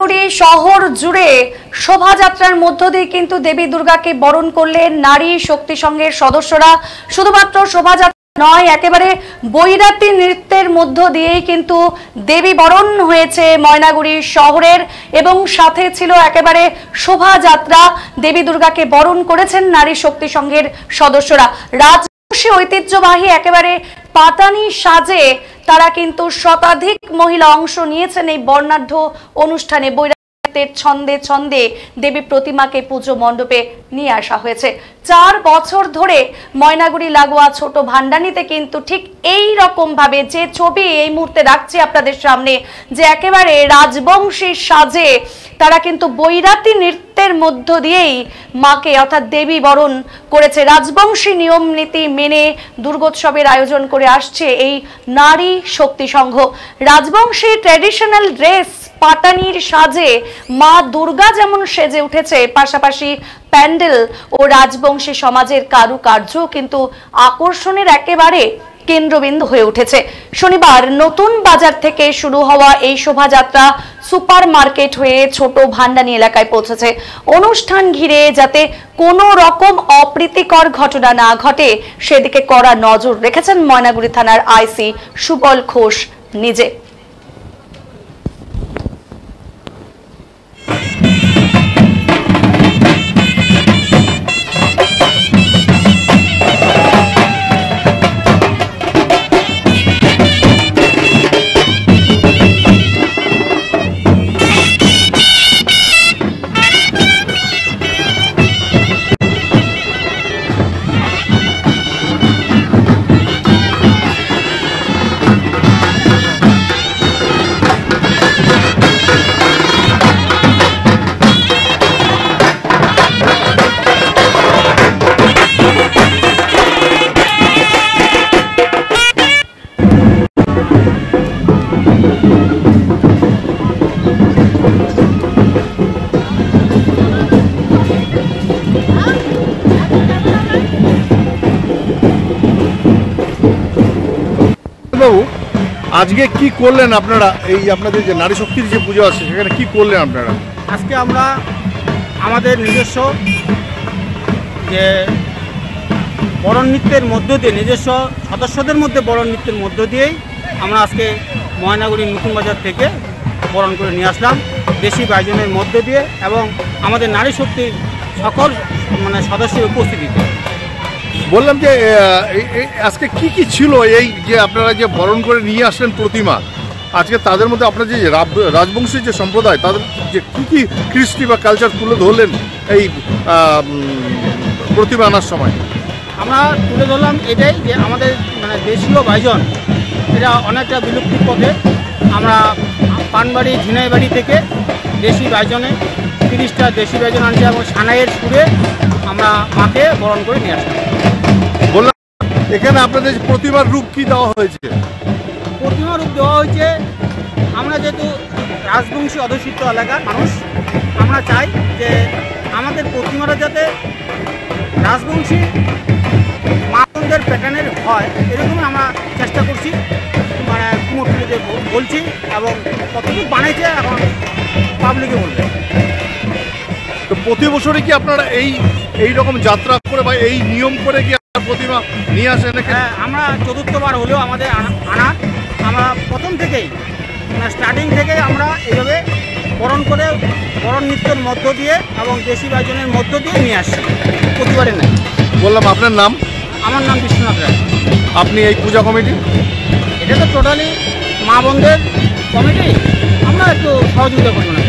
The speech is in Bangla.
ময়নাগুড়ি শহর জুড়ে শোভাযাত্রার মধ্য দিয়ে কিন্তু দেবী দুর্গাকে বরণ করলেন নারী শক্তি সংঘের সদস্যরা। শুধুমাত্র শোভাযাত্রা নয়, একেবারে বৈরাতি নৃত্যের মধ্য দিয়েই কিন্তু দেবী বরণ হয়েছে ময়নাগুড়ি শহরের, এবং সাথে ছিল একেবারে শোভাযাত্রা। দেবী দুর্গাকে বরণ করেছেন নারী শক্তি সংঘের সদস্যরা। রাজবংশী ঐতিহ্যবাহী একেবারে পাতানি সাজে তারা কিন্তু শতাধিক মহিলা অংশ নিয়েছেন এই বর্ণাঢ্য অনুষ্ঠানে। ছন্দে ছন্দে দেবী প্রতিমাকে পুজো মণ্ডপে নিয়ে আসা হয়েছে। 4 বছর ধরে ময়নাগুড়ি লাগোয়া ছোট ভান্ডানিতে কিন্তু ঠিক এই রকম ভাবে যে ছবি এই মুহূর্তে রাখছি আপনাদের সামনে, যে একেবারে রাজবংশী সাজে তারা কিন্তু বৈরাতি নৃত্যের মধ্য দিয়েই মাকে অর্থাৎ দেবী বরণ করেছে। রাজবংশী নিয়ম নীতি মেনে দুর্গোৎসবের আয়োজন করে আসছে এই নারী শক্তি সংঘ। রাজবংশী ট্র্যাডিশনাল ড্রেস পাতানির সাজে মা দুর্গা যেমন সেজে উঠেছে, পাশাপাশি প্যান্ডেল ও রাজবংশী সমাজের কারুকার্য কিন্তু আকর্ষণের একেবারে কেন্দ্রবিন্দু হয়ে উঠেছে। শনিবার নতুন বাজার থেকে শুরু হওয়া এই শোভাযাত্রা সুপার মার্কেট হয়ে ছোট ভান্ডানি এলাকায় পৌঁছেছে। অনুষ্ঠান ঘিরে যাতে কোনো রকম অপ্রীতিকর ঘটনা না ঘটে সেদিকে কড়া নজর রেখেছেন ময়নাগুড়ি থানার আইসি সুবল ঘোষ নিজে। বাবু, আজকে কি করলেন আপনারা? এই আপনাদের যে নারী শক্তির যে পুজো আছে সেখানে কি করলেন আপনারা? আজকে আমরা আমাদের নিজস্ব যে বরণ নৃত্যের মধ্য দিয়ে, নিজস্ব সদস্যদের মধ্যে বরণ নৃত্যের মধ্য দিয়েই আমরা আজকে ময়নাগুড়ি নতুন বাজার থেকে বরণ করে নিয়ে আসলাম দেশি বাইজনের মধ্য দিয়ে, এবং আমাদের নারী শক্তির সকল সদস্যের উপস্থিতিতে। বললাম যে আজকে কি কি ছিল এই যে আপনারা যে বরণ করে নিয়ে আসলেন প্রতিমা, আজকে তাদের মধ্যে আপনার যে রাজবংশী যে সম্প্রদায় তাদের যে কি কি কৃষ্টি বা কালচার তুলে ধরলেন এই প্রতিমা আনার সময়? আমরা তুলে ধরলাম এটাই যে আমাদের দেশীয় বাইজন এটা অনেকটা বিলুপ্তির পথে। আমরা পানবাড়ি ঝিনাইবাড়ি থেকে দেশি বাইজনে 30টা দেশি বাইজন আনছি এবং সানাইয়ের সুরে আমরা মাকে বরণ করে নিয়ে আসলাম। বললাম এখানে আপনাদের প্রতিমার রূপ কি দেওয়া হয়েছে? প্রতিমা রূপ দেওয়া হয়েছে, আমরা যেহেতু রাজবংশী অধ্যুষিত এলাকার মানুষ, আমরা চাই যে আমাদের প্রতিমাটা যাতে রাজবংশী মাতন্দের প্যাটার্নের হয়, এরকম আমরা চেষ্টা করছি, কুমোরটুলিতে বলছি, এবং কতটুকু বানাইছে এখন পাবলিকে বলবে। তো প্রতি বছরই কি আপনারা এই রকম যাত্রা করে বা এই নিয়ম করে কি প্রতিমা নিয়ে আসেন? হ্যাঁ, আমরা 4র্থবার হলেও আমাদের আনা, আমরা প্রথম থেকেই স্টার্টিং থেকে আমরা এইভাবে বরণ নৃত্যের মধ্য দিয়ে এবং দেশি বাইজনের মধ্য দিয়ে নিয়ে আসছি, প্রতিবারে নেই। বললাম আপনার নাম? আমার নাম বিশ্বনাথ রায়। আপনি এই পূজা কমিটি? এটা তো টোটালি মা বোনদের কমিটি, আমরা একটু সহযোগিতা করবো না।